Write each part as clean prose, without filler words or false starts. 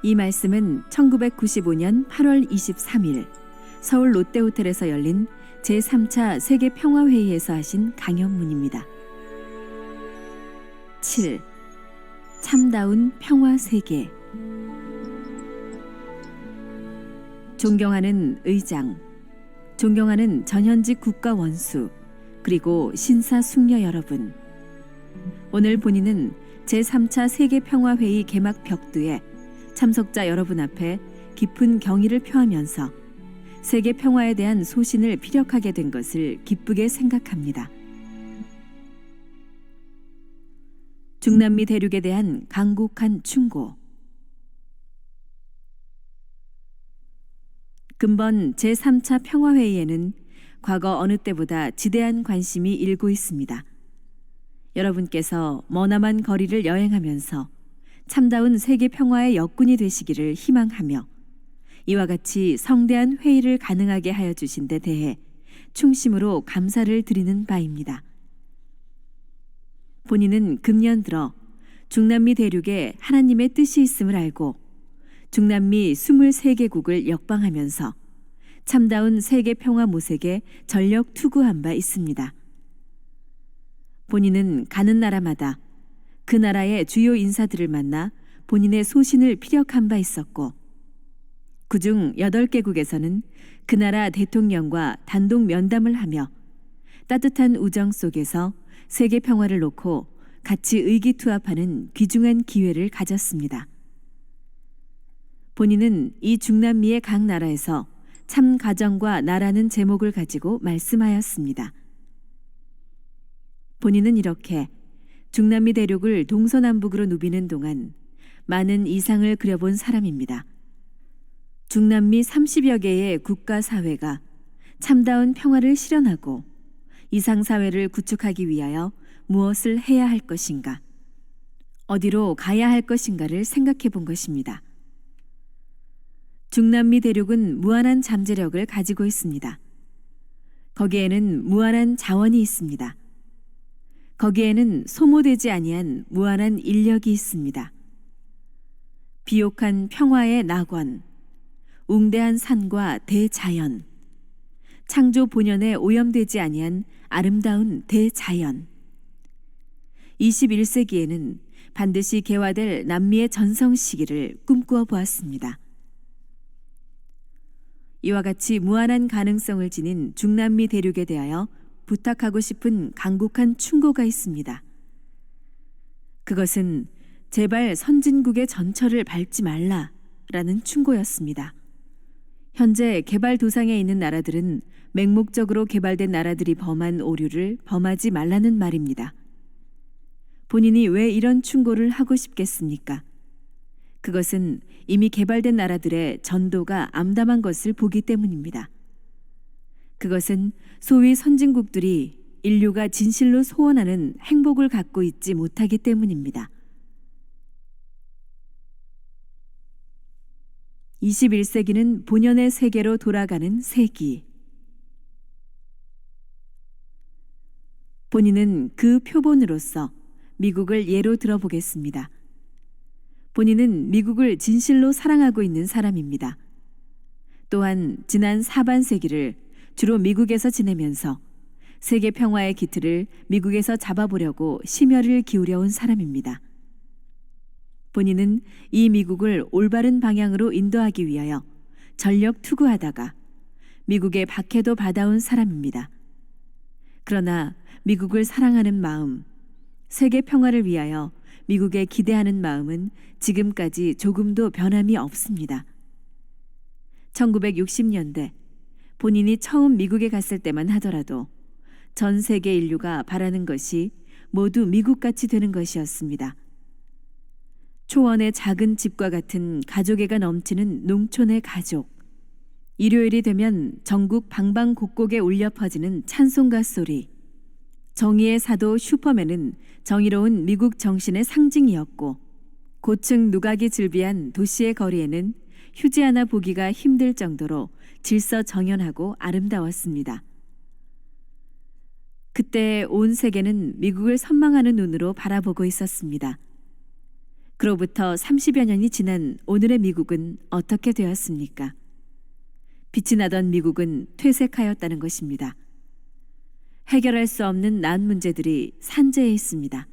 이 말씀은 1995년 8월 23일 서울 롯데호텔에서 열린 제3차 세계평화회의에서 하신 강연문입니다. 7. 참다운 평화세계. 존경하는 의장, 존경하는 전현직 국가원수, 그리고 신사숙녀 여러분. 오늘 본인은 제3차 세계평화회의 개막 벽두에 참석자 여러분 앞에 깊은 경의를 표하면서 세계 평화에 대한 소신을 피력하게 된 것을 기쁘게 생각합니다. 중남미 대륙에 대한 강국한 충고. 근본 제3차 평화회의에는 과거 어느 때보다 지대한 관심이 일고 있습니다. 여러분께서 머나먼 거리를 여행하면서 참다운 세계 평화의 역군이 되시기를 희망하며 이와 같이 성대한 회의를 가능하게 하여 주신 데 대해 충심으로 감사를 드리는 바입니다. 본인은 금년 들어 중남미 대륙에 하나님의 뜻이 있음을 알고 중남미 23개국을 역방하면서 참다운 세계 평화 모색에 전력 투구한 바 있습니다. 본인은 가는 나라마다 그 나라의 주요 인사들을 만나 본인의 소신을 피력한 바 있었고 그중 8개국에서는 그 나라 대통령과 단독 면담을 하며 따뜻한 우정 속에서 세계 평화를 놓고 같이 의기투합하는 귀중한 기회를 가졌습니다. 본인은 이 중남미의 각 나라에서 참 가정과 나라는 제목을 가지고 말씀하였습니다. 본인은 이렇게 중남미 대륙을 동서남북으로 누비는 동안 많은 이상을 그려본 사람입니다. 중남미 30여 개의 국가사회가 참다운 평화를 실현하고 이상사회를 구축하기 위하여 무엇을 해야 할 것인가, 어디로 가야 할 것인가를 생각해 본 것입니다. 중남미 대륙은 무한한 잠재력을 가지고 있습니다. 거기에는 무한한 자원이 있습니다. 거기에는 소모되지 아니한 무한한 인력이 있습니다. 비옥한 평화의 낙원, 웅대한 산과 대자연, 창조 본연에 오염되지 아니한 아름다운 대자연. 21세기에는 반드시 개화될 남미의 전성 시기를 꿈꾸어 보았습니다. 이와 같이 무한한 가능성을 지닌 중남미 대륙에 대하여 부탁하고 싶은 강국한 충고가 있습니다. 그것은 제발 선진국의 전철을 밟지 말라라는 충고였습니다. 현재 개발도상에 있는 나라들은 맹목적으로 개발된 나라들이 범한 오류를 범하지 말라는 말입니다. 본인이 왜 이런 충고를 하고 싶겠습니까? 그것은 이미 개발된 나라들의 전도가 암담한 것을 보기 때문입니다. 그것은 소위 선진국들이 인류가 진실로 소원하는 행복을 갖고 있지 못하기 때문입니다. 21세기는 본연의 세계로 돌아가는 세기. 본인은 그 표본으로서 미국을 예로 들어보겠습니다. 본인은 미국을 진실로 사랑하고 있는 사람입니다. 또한 지난 사반세기를 주로 미국에서 지내면서 세계 평화의 기틀을 미국에서 잡아보려고 심혈을 기울여온 사람입니다. 본인은 이 미국을 올바른 방향으로 인도하기 위하여 전력 투구하다가 미국의 박해도 받아온 사람입니다. 그러나 미국을 사랑하는 마음, 세계 평화를 위하여 미국에 기대하는 마음은 지금까지 조금도 변함이 없습니다. 1960년대 본인이 처음 미국에 갔을 때만 하더라도 전 세계 인류가 바라는 것이 모두 미국같이 되는 것이었습니다. 초원의 작은 집과 같은 가족애가 넘치는 농촌의 가족. 일요일이 되면 전국 방방곡곡에 울려 퍼지는 찬송가 소리. 정의의 사도 슈퍼맨은 정의로운 미국 정신의 상징이었고 고층 누각이 즐비한 도시의 거리에는 휴지 하나 보기가 힘들 정도로 질서정연하고 아름다웠습니다. 그때 온 세계는 미국을 선망하는 눈으로 바라보고 있었습니다. 그로부터 30여 년이 지난 오늘의 미국은 어떻게 되었습니까? 빛이 나던 미국은 퇴색하였다는 것입니다. 해결할 수 없는 난 문제들이 산재해 있습니다.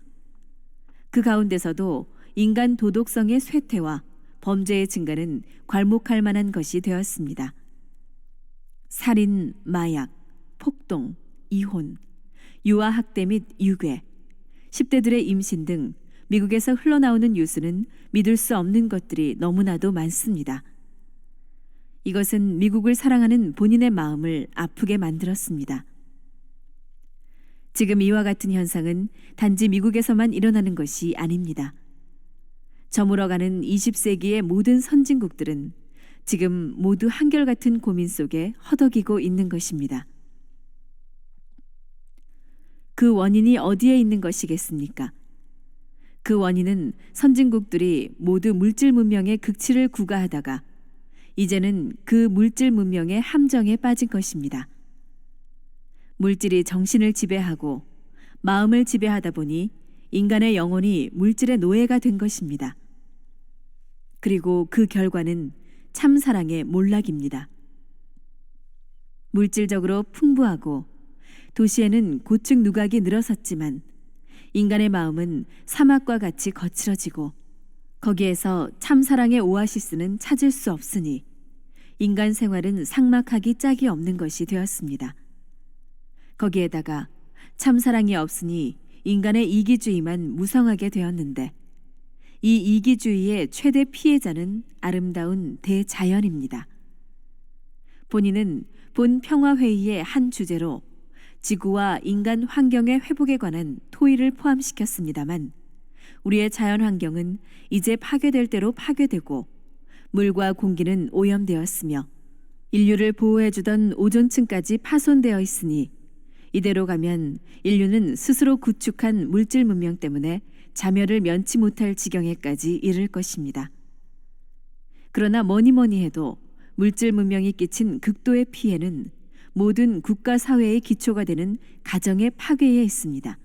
그 가운데서도 인간 도덕성의 쇠퇴와 범죄의 증가는 괄목할 만한 것이 되었습니다. 살인, 마약, 폭동, 이혼, 유아학대 및 유괴, 10대들의 임신 등 미국에서 흘러나오는 뉴스는 믿을 수 없는 것들이 너무나도 많습니다. 이것은 미국을 사랑하는 본인의 마음을 아프게 만들었습니다. 지금 이와 같은 현상은 단지 미국에서만 일어나는 것이 아닙니다. 저물어가는 20세기의 모든 선진국들은 지금 모두 한결같은 고민 속에 허덕이고 있는 것입니다. 그 원인이 어디에 있는 것이겠습니까? 그 원인은 선진국들이 모두 물질 문명의 극치를 구가하다가 이제는 그 물질 문명의 함정에 빠진 것입니다. 물질이 정신을 지배하고 마음을 지배하다 보니 인간의 영혼이 물질의 노예가 된 것입니다. 그리고 그 결과는 참사랑의 몰락입니다. 물질적으로 풍부하고 도시에는 고층 누각이 늘어섰지만 인간의 마음은 사막과 같이 거칠어지고 거기에서 참사랑의 오아시스는 찾을 수 없으니 인간 생활은 삭막하기 짝이 없는 것이 되었습니다. 거기에다가 참사랑이 없으니 인간의 이기주의만 무성하게 되었는데 이 이기주의의 최대 피해자는 아름다운 대자연입니다. 본인은 본 평화회의의 한 주제로 지구와 인간 환경의 회복에 관한 토의를 포함시켰습니다만 우리의 자연환경은 이제 파괴될 대로 파괴되고 물과 공기는 오염되었으며 인류를 보호해주던 오존층까지 파손되어 있으니 이대로 가면 인류는 스스로 구축한 물질 문명 때문에 자멸을 면치 못할 지경에까지 이를 것입니다. 그러나 뭐니 해도 물질 문명이 끼친 극도의 피해는 모든 국가 사회의 기초가 되는 가정의 파괴에 있습니다.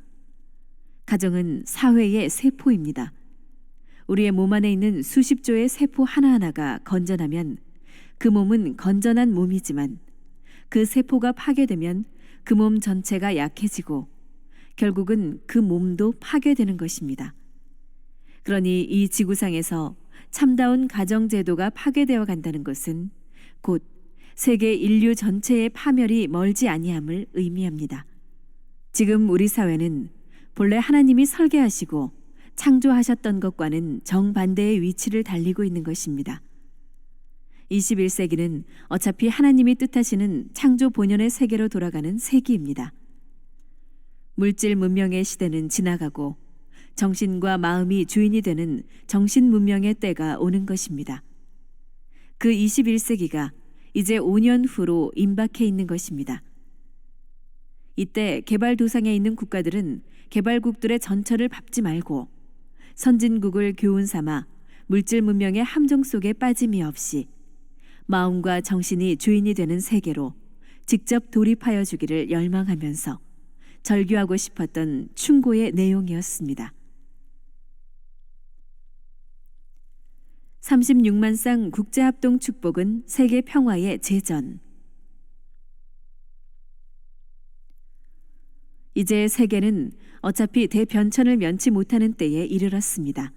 가정은 사회의 세포입니다. 우리의 몸 안에 있는 수십 조의 세포 하나하나가 건전하면 그 몸은 건전한 몸이지만 그 세포가 파괴되면 그 몸 전체가 약해지고 결국은 그 몸도 파괴되는 것입니다. 그러니 이 지구상에서 참다운 가정제도가 파괴되어 간다는 것은 곧 세계 인류 전체의 파멸이 멀지 아니함을 의미합니다. 지금 우리 사회는 본래 하나님이 설계하시고 창조하셨던 것과는 정반대의 위치를 달리고 있는 것입니다. 21세기는 어차피 하나님이 뜻하시는 창조 본연의 세계로 돌아가는 세기입니다. 물질 문명의 시대는 지나가고 정신과 마음이 주인이 되는 정신 문명의 때가 오는 것입니다. 그 21세기가 이제 5년 후로 임박해 있는 것입니다. 이때 개발도상에 있는 국가들은 개발국들의 전철을 밟지 말고 선진국을 교훈 삼아 물질 문명의 함정 속에 빠짐이 없이 마음과 정신이 주인이 되는 세계로 직접 돌입하여 주기를 열망하면서 절규하고 싶었던 충고의 내용이었습니다. 36만 쌍 국제합동 축복은 세계 평화의 제전. 이제 세계는 어차피 대변천을 면치 못하는 때에 이르렀습니다.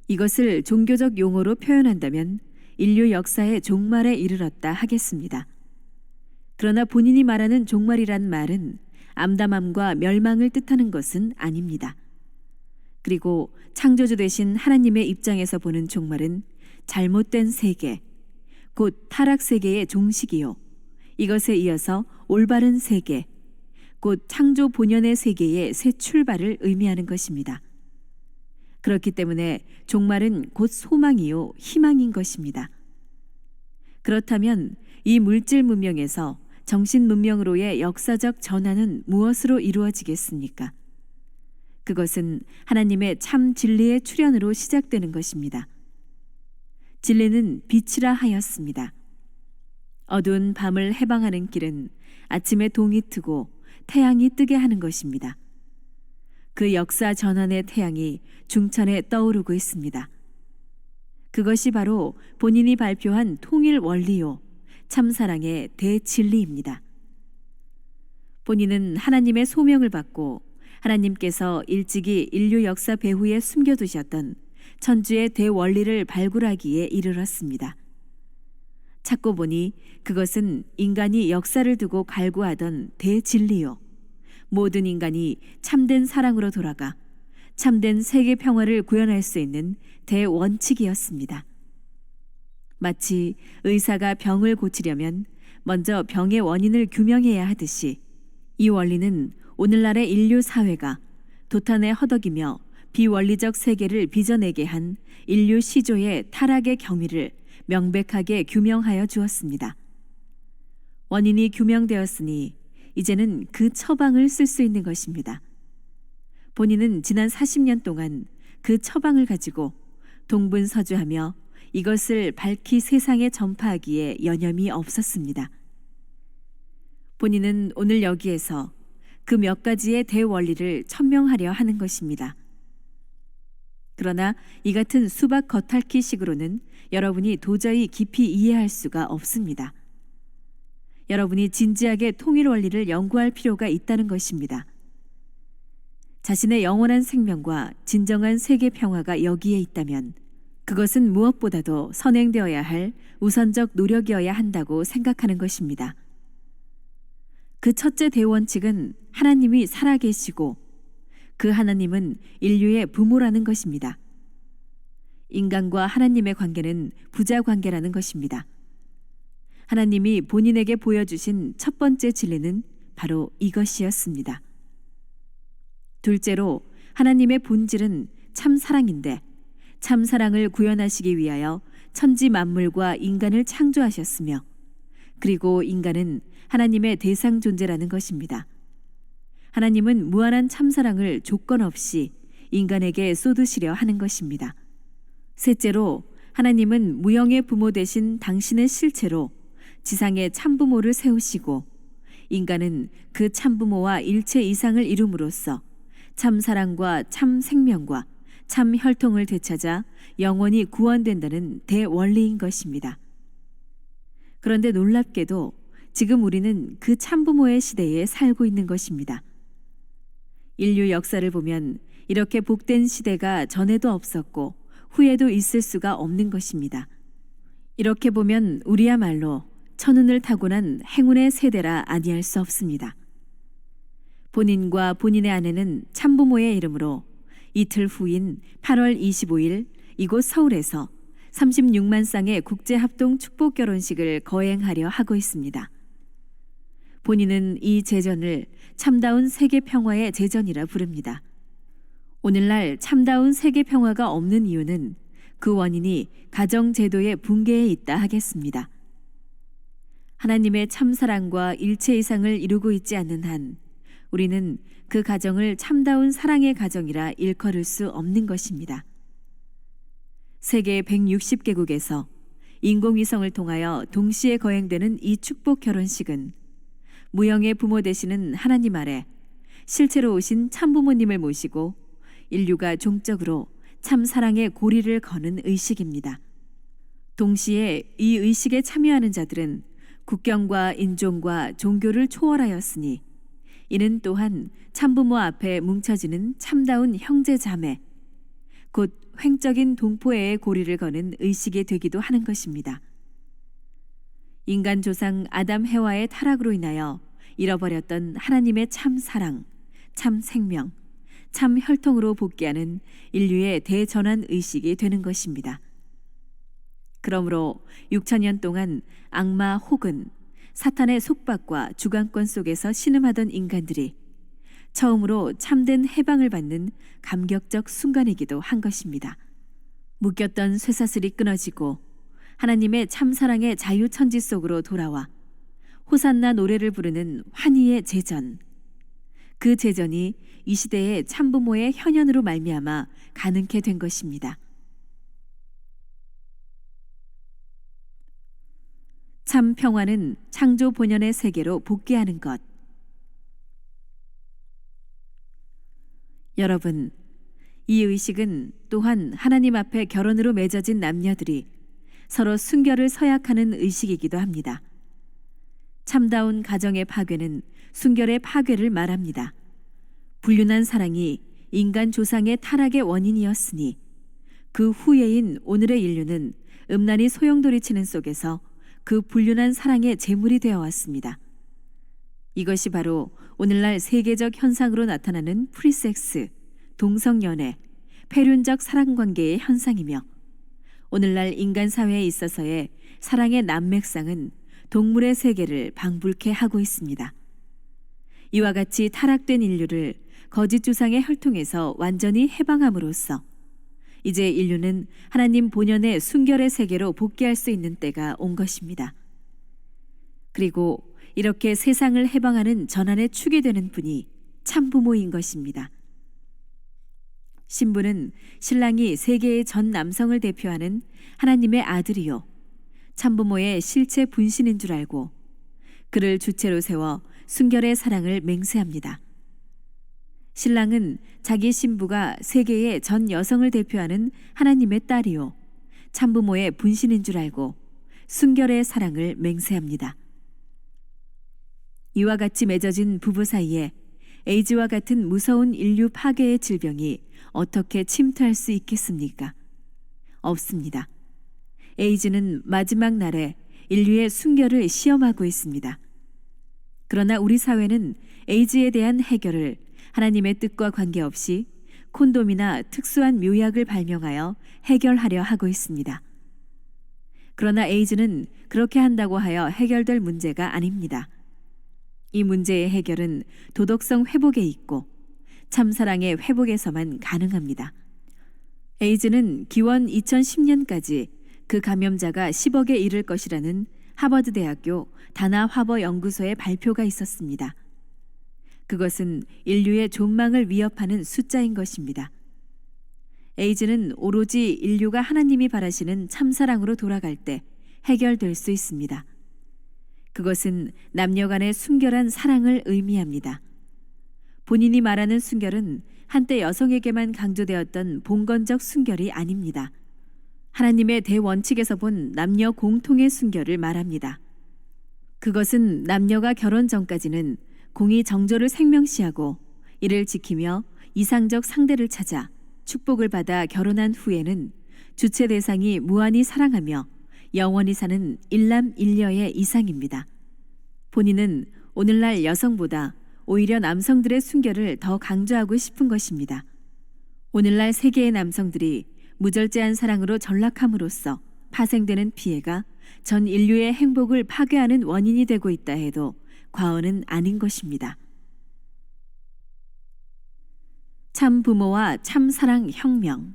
이것을 종교적 용어로 표현한다면 인류 역사의 종말에 이르렀다 하겠습니다. 그러나 본인이 말하는 종말이란 말은 암담함과 멸망을 뜻하는 것은 아닙니다. 그리고 창조주 되신 하나님의 입장에서 보는 종말은 잘못된 세계, 곧 타락 세계의 종식이요 이것에 이어서 올바른 세계, 곧 창조 본연의 세계의 새 출발을 의미하는 것입니다. 그렇기 때문에 종말은 곧 소망이요 희망인 것입니다. 그렇다면 이 물질 문명에서 정신 문명으로의 역사적 전환은 무엇으로 이루어지겠습니까? 그것은 하나님의 참 진리의 출현으로 시작되는 것입니다. 진리는 빛이라 하였습니다. 어두운 밤을 해방하는 길은 아침에 동이 트고 태양이 뜨게 하는 것입니다. 그 역사 전환의 태양이 중천에 떠오르고 있습니다. 그것이 바로 본인이 발표한 통일 원리요, 참사랑의 대진리입니다. 본인은 하나님의 소명을 받고 하나님께서 일찍이 인류 역사 배후에 숨겨두셨던 천주의 대원리를 발굴하기에 이르렀습니다. 찾고 보니 그것은 인간이 역사를 두고 갈구하던 대진리요, 모든 인간이 참된 사랑으로 돌아가 참된 세계 평화를 구현할 수 있는 대원칙이었습니다. 마치 의사가 병을 고치려면 먼저 병의 원인을 규명해야 하듯이 이 원리는 오늘날의 인류 사회가 도탄에 허덕이며 비원리적 세계를 빚어내게 한 인류 시조의 타락의 경위를 명백하게 규명하여 주었습니다. 원인이 규명되었으니 이제는 그 처방을 쓸 수 있는 것입니다. 본인은 지난 40년 동안 그 처방을 가지고 동분서주하며 이것을 밝히 세상에 전파하기에 여념이 없었습니다. 본인은 오늘 여기에서 그 몇 가지의 대원리를 천명하려 하는 것입니다. 그러나 이 같은 수박 겉핥기식으로는 여러분이 도저히 깊이 이해할 수가 없습니다. 여러분이 진지하게 통일 원리를 연구할 필요가 있다는 것입니다. 자신의 영원한 생명과 진정한 세계 평화가 여기에 있다면 그것은 무엇보다도 선행되어야 할 우선적 노력이어야 한다고 생각하는 것입니다. 그 첫째 대원칙은 하나님이 살아계시고 그 하나님은 인류의 부모라는 것입니다. 인간과 하나님의 관계는 부자 관계라는 것입니다. 하나님이 본인에게 보여주신 첫 번째 진리는 바로 이것이었습니다. 둘째로 하나님의 본질은 참 사랑인데 참 사랑을 구현하시기 위하여 천지 만물과 인간을 창조하셨으며 그리고 인간은 하나님의 대상 존재라는 것입니다. 하나님은 무한한 참사랑을 조건 없이 인간에게 쏟으시려 하는 것입니다. 셋째로 하나님은 무형의 부모 되신 당신의 실체로 지상에 참부모를 세우시고 인간은 그 참부모와 일체 이상을 이룸으로써 참사랑과 참생명과 참혈통을 되찾아 영원히 구원된다는 대원리인 것입니다. 그런데 놀랍게도 지금 우리는 그 참부모의 시대에 살고 있는 것입니다. 인류 역사를 보면 이렇게 복된 시대가 전에도 없었고 후에도 있을 수가 없는 것입니다. 이렇게 보면 우리야말로 천운을 타고난 행운의 세대라 아니할 수 없습니다. 본인과 본인의 아내는 참부모의 이름으로 이틀 후인 8월 25일 이곳 서울에서 36만 쌍의 국제합동 축복 결혼식을 거행하려 하고 있습니다. 본인은 이 제전을 참다운 세계 평화의 제전이라 부릅니다. 오늘날 참다운 세계 평화가 없는 이유는 그 원인이 가정 제도의 붕괴에 있다 하겠습니다. 하나님의 참사랑과 일체 이상을 이루고 있지 않는 한 우리는 그 가정을 참다운 사랑의 가정이라 일컬을 수 없는 것입니다. 세계 160개국에서 인공위성을 통하여 동시에 거행되는 이 축복 결혼식은 무형의 부모 되시는 하나님 아래 실체로 오신 참부모님을 모시고 인류가 종적으로 참사랑의 고리를 거는 의식입니다. 동시에 이 의식에 참여하는 자들은 국경과 인종과 종교를 초월하였으니 이는 또한 참부모 앞에 뭉쳐지는 참다운 형제 자매, 곧 횡적인 동포애의 고리를 거는 의식이 되기도 하는 것입니다. 인간 조상 아담 해와의 타락으로 인하여 잃어버렸던 하나님의 참 사랑, 참 생명, 참 혈통으로 복귀하는 인류의 대전환 의식이 되는 것입니다. 그러므로 6천년 동안 악마 혹은 사탄의 속박과 주관권 속에서 신음하던 인간들이 처음으로 참된 해방을 받는 감격적 순간이기도 한 것입니다. 묶였던 쇠사슬이 끊어지고 하나님의 참사랑의 자유천지 속으로 돌아와 호산나 노래를 부르는 환희의 제전, 그 제전이 이 시대의 참부모의 현현으로 말미암아 가능케 된 것입니다. 참 평화는 창조 본연의 세계로 복귀하는 것. 여러분, 이 의식은 또한 하나님 앞에 결혼으로 맺어진 남녀들이 서로 순결을 서약하는 의식이기도 합니다. 참다운 가정의 파괴는 순결의 파괴를 말합니다. 불륜한 사랑이 인간 조상의 타락의 원인이었으니 그 후예인 오늘의 인류는 음란히 소용돌이치는 속에서 그 불륜한 사랑의 제물이 되어 왔습니다. 이것이 바로 오늘날 세계적 현상으로 나타나는 프리섹스, 동성연애, 폐륜적 사랑관계의 현상이며 오늘날 인간 사회에 있어서의 사랑의 난맥상은 동물의 세계를 방불케 하고 있습니다. 이와 같이 타락된 인류를 거짓 주상의 혈통에서 완전히 해방함으로써 이제 인류는 하나님 본연의 순결의 세계로 복귀할 수 있는 때가 온 것입니다. 그리고 이렇게 세상을 해방하는 전환의 축이 되는 분이 참부모인 것입니다. 신부는 신랑이 세계의 전 남성을 대표하는 하나님의 아들이요 참부모의 실체 분신인 줄 알고 그를 주체로 세워 순결의 사랑을 맹세합니다. 신랑은 자기 신부가 세계의 전 여성을 대표하는 하나님의 딸이요 참부모의 분신인 줄 알고 순결의 사랑을 맹세합니다. 이와 같이 맺어진 부부 사이에 에이즈와 같은 무서운 인류 파괴의 질병이 어떻게 침투할 수 있겠습니까? 없습니다. 에이즈는 마지막 날에 인류의 순결을 시험하고 있습니다. 그러나 우리 사회는 에이즈에 대한 해결을 하나님의 뜻과 관계없이 콘돔이나 특수한 묘약을 발명하여 해결하려 하고 있습니다. 그러나 에이즈는 그렇게 한다고 하여 해결될 문제가 아닙니다. 이 문제의 해결은 도덕성 회복에 있고 참사랑의 회복에서만 가능합니다. 에이즈는 기원 2010년까지 그 감염자가 10억에 이를 것이라는 하버드 대학교 다나 화버 연구소의 발표가 있었습니다. 그것은 인류의 존망을 위협하는 숫자인 것입니다. 에이즈는 오로지 인류가 하나님이 바라시는 참사랑으로 돌아갈 때 해결될 수 있습니다. 그것은 남녀 간의 순결한 사랑을 의미합니다. 본인이 말하는 순결은 한때 여성에게만 강조되었던 봉건적 순결이 아닙니다. 하나님의 대원칙에서 본 남녀 공통의 순결을 말합니다. 그것은 남녀가 결혼 전까지는 공의 정조를 생명시하고 이를 지키며 이상적 상대를 찾아 축복을 받아 결혼한 후에는 주체 대상이 무한히 사랑하며 영원히 사는 일남일녀의 이상입니다. 본인은 오늘날 여성보다 오히려 남성들의 순결을 더 강조하고 싶은 것입니다. 오늘날 세계의 남성들이 무절제한 사랑으로 전락함으로써 파생되는 피해가 전 인류의 행복을 파괴하는 원인이 되고 있다 해도 과언은 아닌 것입니다. 참 부모와 참사랑 혁명.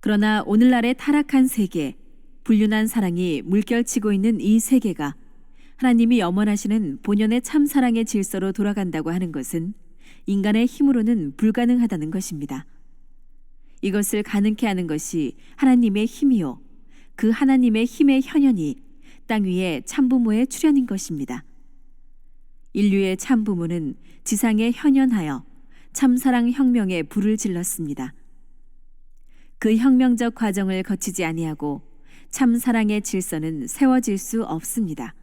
그러나 오늘날의 타락한 세계, 불륜한 사랑이 물결치고 있는 이 세계가 하나님이 염원하시는 본연의 참사랑의 질서로 돌아간다고 하는 것은 인간의 힘으로는 불가능하다는 것입니다. 이것을 가능케 하는 것이 하나님의 힘이요 그 하나님의 힘의 현현이 땅 위에 참부모의 출현인 것입니다. 인류의 참부모는 지상에 현현하여 참사랑 혁명에 불을 질렀습니다. 그 혁명적 과정을 거치지 아니하고 참사랑의 질서는 세워질 수 없습니다.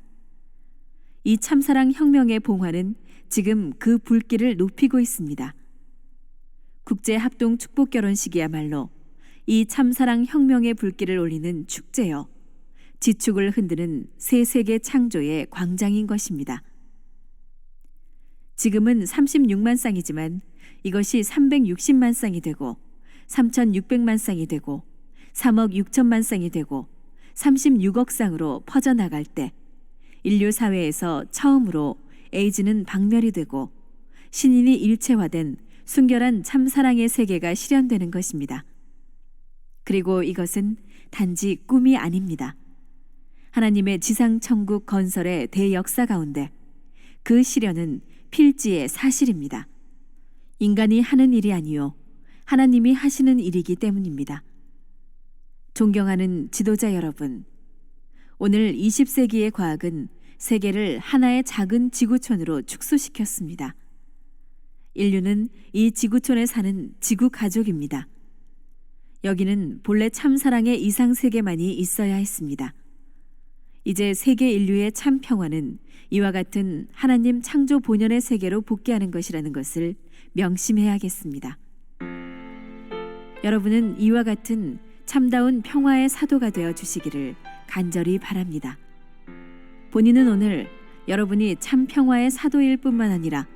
이 참사랑 혁명의 봉화는 지금 그 불길을 높이고 있습니다. 국제합동 축복결혼식이야말로 이 참사랑 혁명의 불길을 올리는 축제요 지축을 흔드는 새 세계 창조의 광장인 것입니다. 지금은 36만 쌍이지만 이것이 360만 쌍이 되고 3,600만 쌍이 되고 3억 6천만 쌍이 되고 36억 쌍으로 퍼져나갈 때 인류 사회에서 처음으로 에이즈는 박멸이 되고 신인이 일체화된 순결한 참사랑의 세계가 실현되는 것입니다. 그리고 이것은 단지 꿈이 아닙니다. 하나님의 지상천국 건설의 대역사 가운데 그 실현은 필지의 사실입니다. 인간이 하는 일이 아니요 하나님이 하시는 일이기 때문입니다. 존경하는 지도자 여러분, 오늘 20세기의 과학은 세계를 하나의 작은 지구촌으로 축소시켰습니다. 인류는 이 지구촌에 사는 지구 가족입니다. 여기는 본래 참사랑의 이상 세계만이 있어야 했습니다. 이제 세계 인류의 참 평화는 이와 같은 하나님 창조 본연의 세계로 복귀하는 것이라는 것을 명심해야겠습니다. 여러분은 이와 같은 참다운 평화의 사도가 되어 주시기를 간절히 바랍니다. 본인은 오늘 여러분이 참 평화의 사도일 뿐만 아니라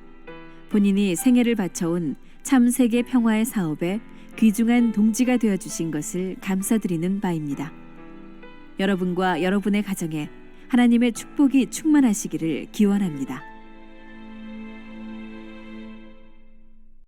본인이 생애를 바쳐온 참 세계 평화의 사업에 귀중한 동지가 되어 주신 것을 감사드리는 바입니다. 여러분과 여러분의 가정에 하나님의 축복이 충만하시기를 기원합니다.